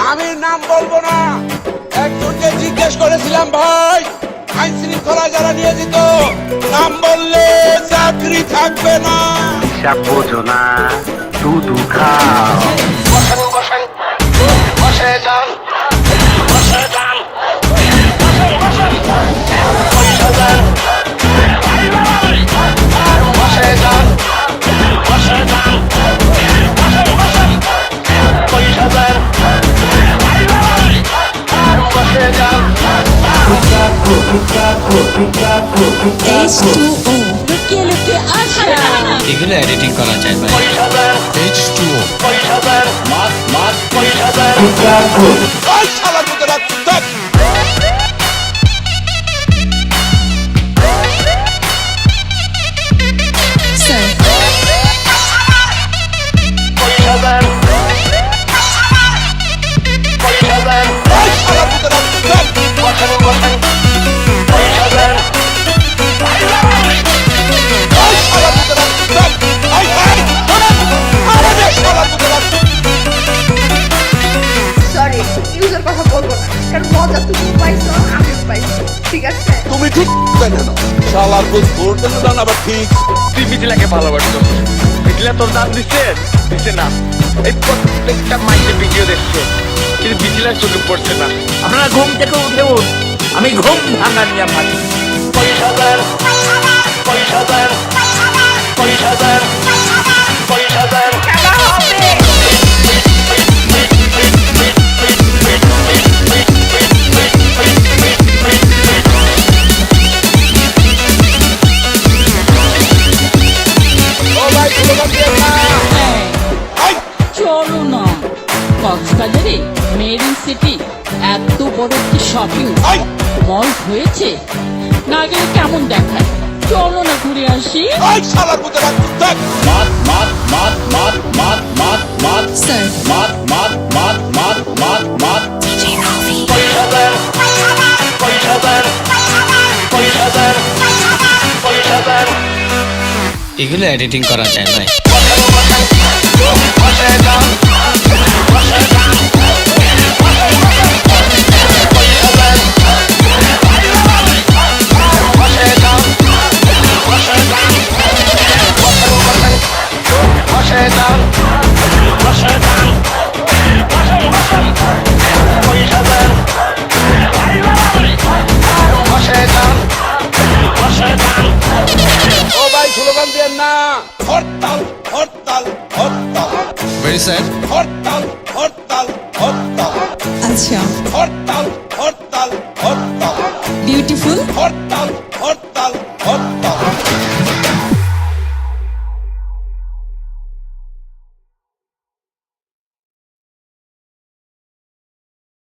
আমি নাম বলবো না, একজনকে জিজ্ঞেস করেছিলাম ভাই আইন শৃঙ্খলা যারা নিয়োজিত নাম বললে চাকরি থাকবে না। হিসাব বোঝো না, দুধু খাও। বসেন বসেন বসে যান বসে যান বসে যান বসে যান বসে যান বসে যান H2O লুকিয়ে লুকিয়ে আসা এগুলো এডিটিং করা যায় ভাই। H2O ওই শালার মতো রাখ দেখ। স্যার ওই শালার মতো রাখ দেখ। বসেন বসেন ওই শালার মতো রাখ দেখ। এই এই আমাদের শালার মতো রাখ। সরি ইউজের কথা বলবো না, কারণ মজা তুমি পাইছো আমিও পাইছি, ঠিক আছে? তুমি ঠিক জানো না শালার বুঝ ভোরতে না আবার ঠিক। তুই মিথিলাকে ভালোবাসতো, মিথিলা তোর দাম দিচ্ছে দিচ্ছে না। এই প্রত্যেকটা মাইকে ভিডিও দেখছে, কিন্তু মিথিলার চোখে পড়ছে না। আপনারা ঘুম থেকে উঠে উঠ, আমি ঘুম ভাঙা নিয়ে ভাবি। পয়সাদার পয়সাদার পয়সাদার পয়সাদার খেলা হবে। ও ভাই স্লোগান দিয়ে না। এই চলো না কক্সবাজারে মেরিন সিটি এত বড় একটি শপিং এই মল হয়েছে, না গেলে কেমন দেখায়? চলো না ঘুরে আসি। ওই শালার মতো রাখ দেখ। স্যার পয়সাদার পয়সাদার পয়সাদার পয়সাদার এগুলো এডিটিং করা যায় ভাই। বসে যান বসে যান ও ভাই স্লোগান দিয়ে না। হরতাল হরতাল হরতাল Very sad. হরতাল হরতাল হরতাল আচ্ছা হরতাল হরতাল হরতাল বিউটিফুল হরতাল